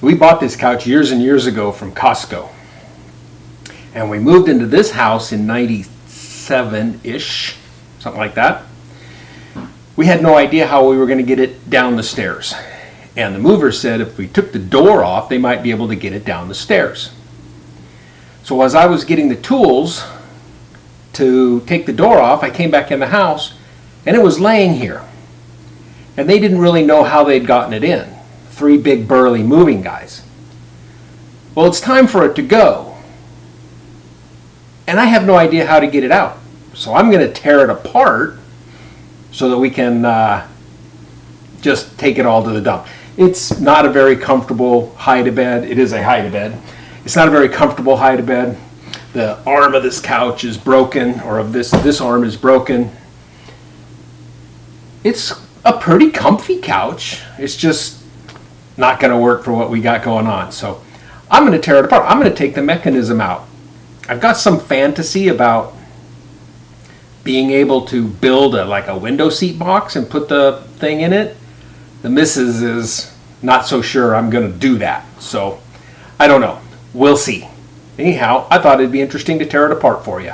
We bought this couch years and years ago from Costco. And we moved into this house in 97-ish, something like that. We had no idea how we were going to get it down the stairs. And the mover said if we took the door off, they might be able to get it down the stairs. So as I was getting the tools to take the door off, I came back in the house and it was laying here. And they didn't really know how they'd gotten it in. 3 big burly moving guys. Well, it's time for it to go. And I have no idea how to get it out. So I'm going to tear it apart so that we can just take it all to the dump. It's not a very comfortable hide-a-bed. It is a hide-a-bed. It's not a very comfortable hide-a-bed. The arm of this couch is broken, or of this arm is broken. It's a pretty comfy couch. It's just not going to work for what we got going on. So I'm going to tear it apart. I'm going to take the mechanism out. I've got some fantasy about being able to build like a window seat box and put the thing in it. The missus is not so sure I'm going to do that. So I don't know. We'll see. Anyhow, I thought it'd be interesting to tear it apart for you.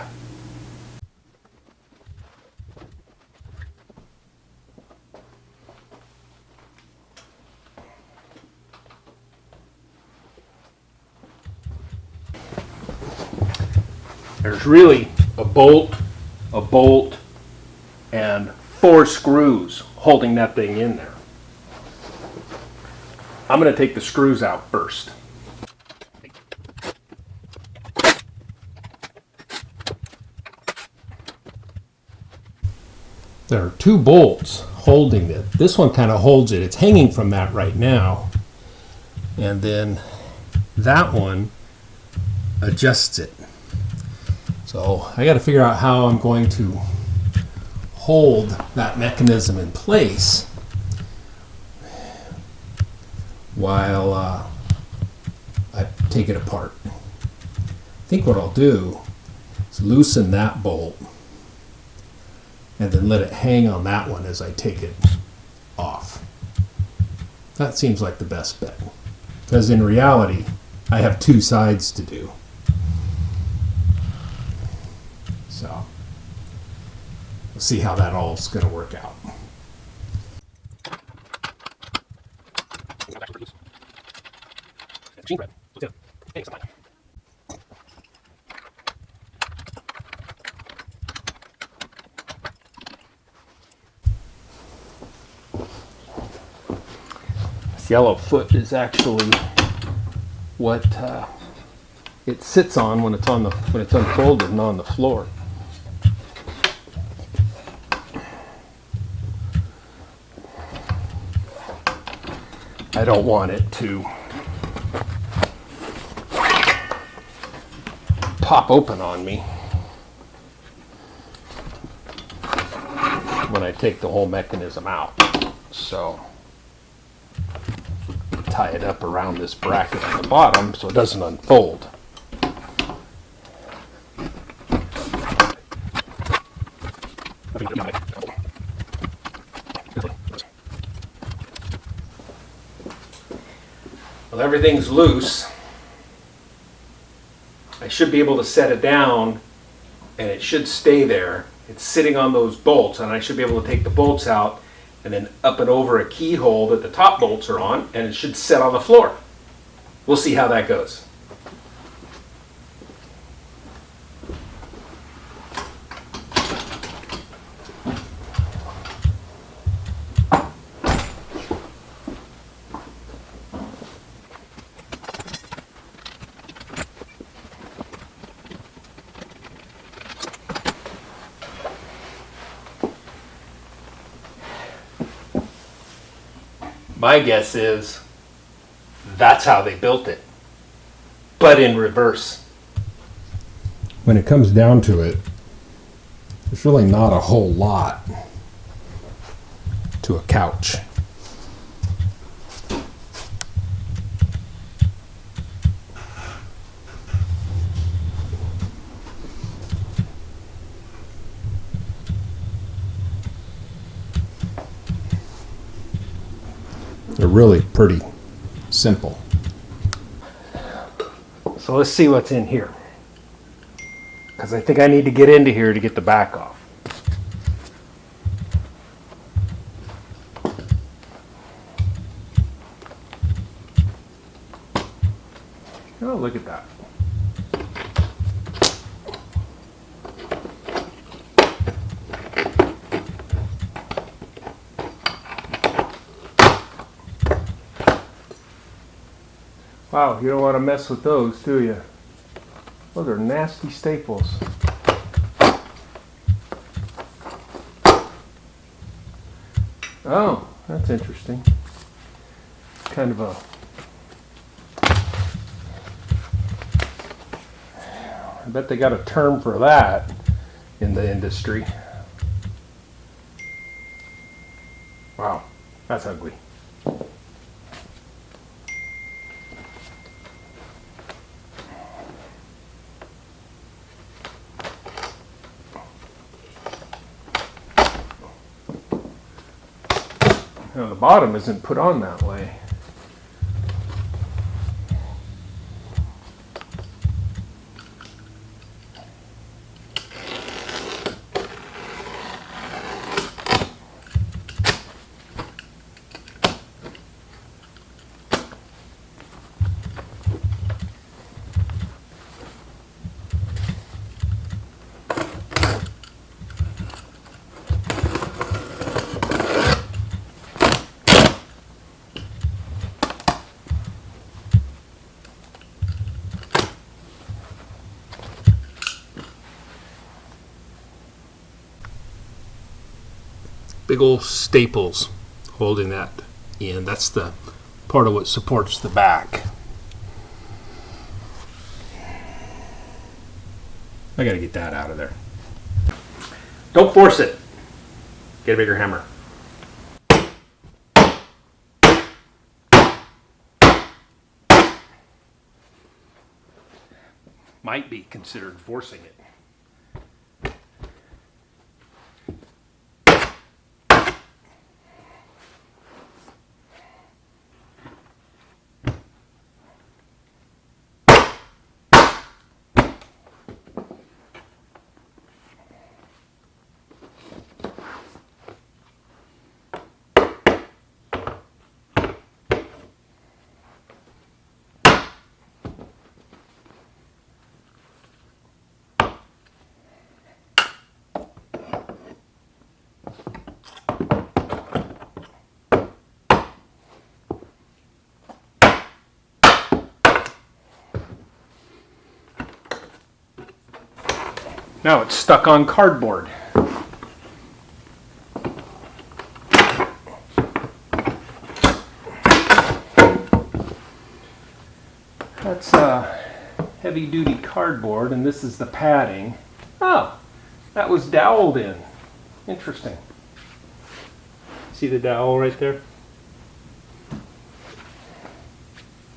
There's really a bolt, and 4 screws holding that thing in there. I'm going to take the screws out first. There are 2 bolts holding it. This one kind of holds it. It's hanging from that right now. And then that one adjusts it. So I got to figure out how I'm going to hold that mechanism in place while I take it apart. I think what I'll do is loosen that bolt and then let it hang on that one as I take it off. That seems like the best bet, because in reality I have 2 sides to do. So we'll see how that all is going to work out. This yellow foot is actually what it sits on when it's unfolded and on the floor. I don't want it to pop open on me when I take the whole mechanism out. So tie it up around this bracket on the bottom so it doesn't unfold. Well, everything's loose. I should be able to set it down and it should stay there. It's sitting on those bolts, and I should be able to take the bolts out and then up and over a keyhole that the top bolts are on, and it should set on the floor. We'll see how that goes. My guess is that's how they built it, but in reverse. When it comes down to it, there's really not a whole lot to a couch. They're really pretty simple. So let's see what's in here, because I think I need to get into here to get the back off. Oh, look at that. Wow, you don't want to mess with those, do you? Those are nasty staples. Oh, that's interesting. Kind of a... I bet they got a term for that in the industry. Wow, that's ugly. Now, the bottom isn't put on that way. Big old staples holding that in. That's the part of what supports the back. I gotta get that out of there. Don't force it. Get a bigger hammer. Might be considered forcing it. Now it's stuck on cardboard. That's heavy duty cardboard, and this is the padding. Oh, that was doweled in. Interesting. See the dowel right there?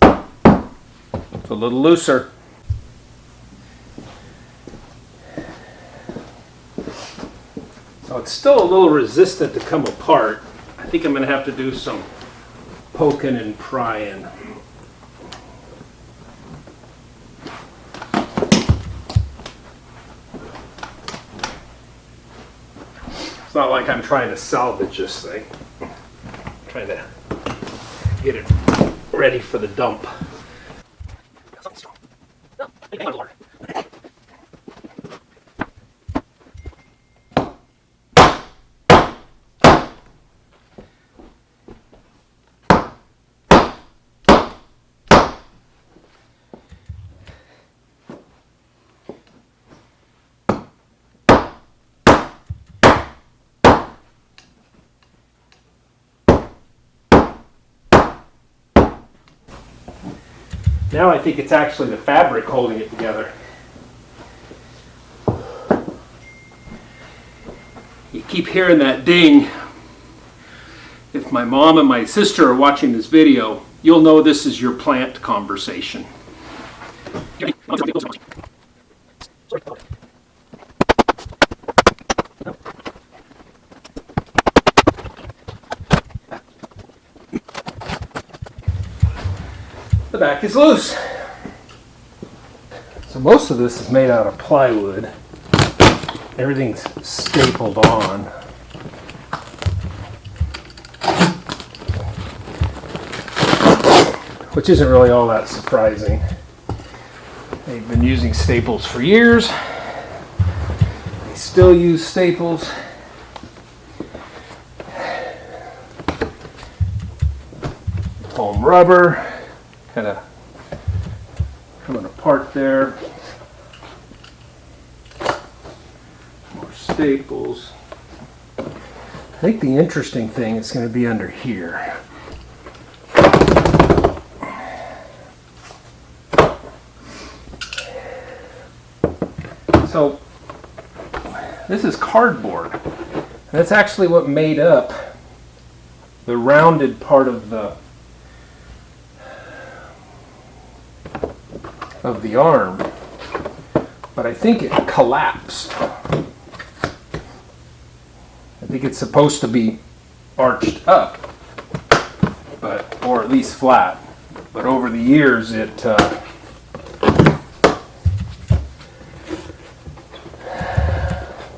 It's a little looser. So it's still a little resistant to come apart. I think I'm going to have to do some poking and prying. It's not like I'm trying to salvage this thing. I'm trying to get it ready for the dump. Now I think it's actually the fabric holding it together. You keep hearing that ding. If my mom and my sister are watching this video, you'll know this is your plant conversation. The back is loose. So most of this is made out of plywood. Everything's stapled on. Which isn't really all that surprising. They've been using staples for years. They still use staples. Foam rubber, kind of coming apart there. More staples. I think the interesting thing is going to be under here. So this is cardboard. That's actually what made up the rounded part of the arm, but I think it collapsed. I think it's supposed to be arched up, or at least flat, but over the years it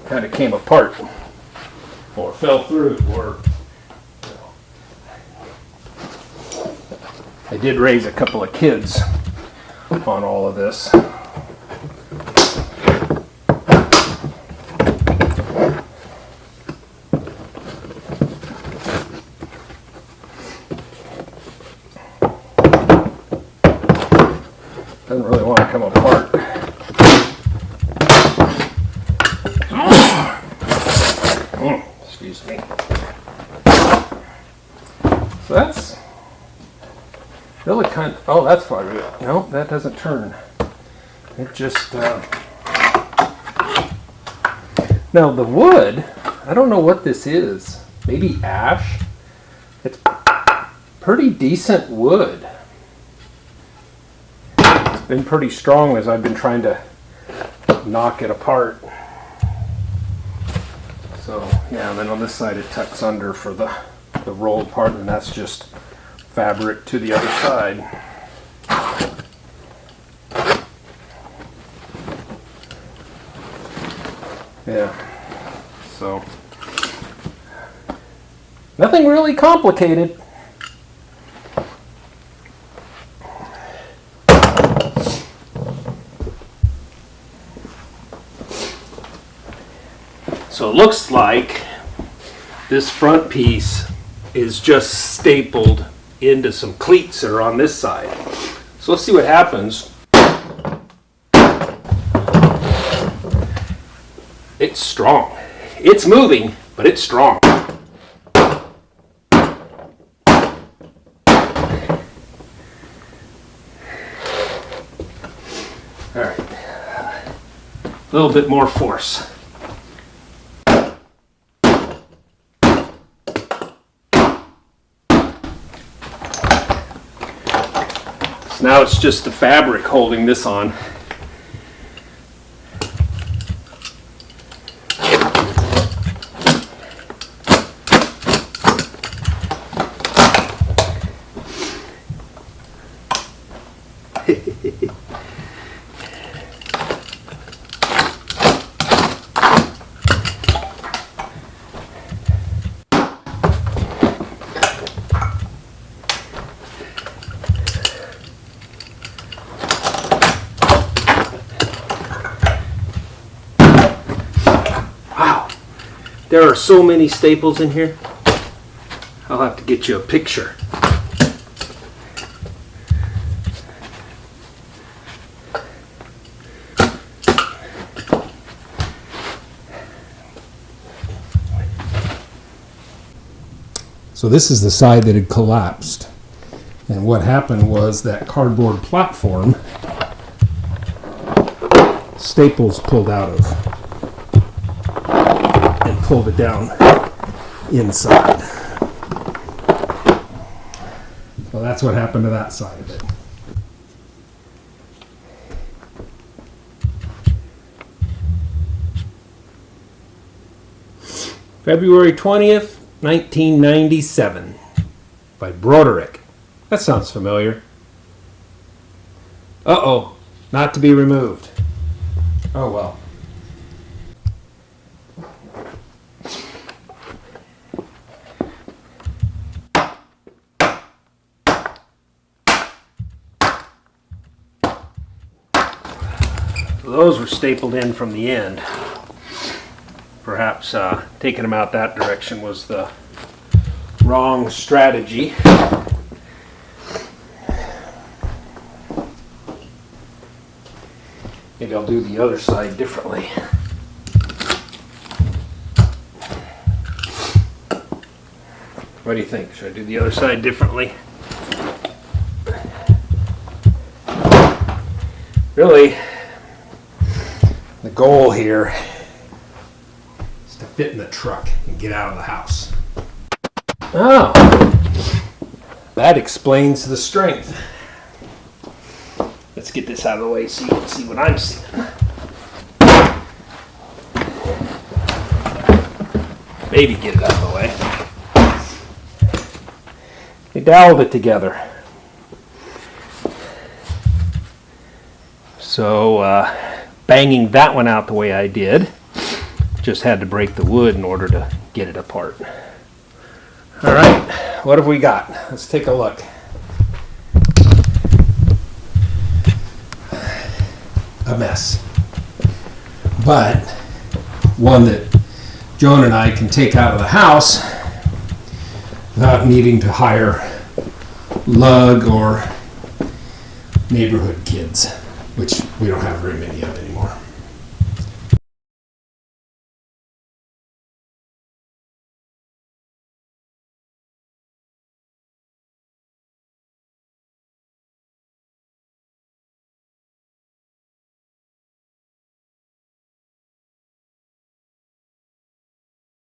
kind of came apart or fell through, or I did raise a couple of kids on all of this. Doesn't really want to come apart. Excuse me. So that's really kind of, oh, that's far. No, that doesn't turn. It just, now the wood, I don't know what this is. Maybe ash? It's pretty decent wood. It's been pretty strong as I've been trying to knock it apart. So, yeah, and then on this side it tucks under for the rolled part, and that's just fabric to the other side. Yeah, so nothing really complicated. So it looks like this front piece is just stapled into some cleats that are on this side. So let's see what happens. It's strong. It's moving, but it's strong. All right. A little bit more force. Now it's just the fabric holding this on. There are so many staples in here. I'll have to get you a picture. So this is the side that had collapsed. And what happened was that cardboard platform, staples pulled out of. Pulled it down inside. So that's what happened to that side of it. February 20th, 1997 by Broderick. That sounds familiar. Uh-oh. Not to be removed. Oh well. Those were stapled in from the end. Perhaps taking them out that direction was the wrong strategy. Maybe I'll do the other side differently. What do you think? Should I do the other side differently? Really, the goal here is to fit in the truck and get out of the house. Oh, that explains the strength. Let's get this out of the way so you can see what I'm seeing. Maybe get it out of the way. We doweled it together. So banging that one out the way I did, just had to break the wood in order to get it apart. All right, what have we got? Let's take a look. A mess, but one that Joan and I can take out of the house without needing to hire lug or neighborhood kids, which we don't have very many of anymore.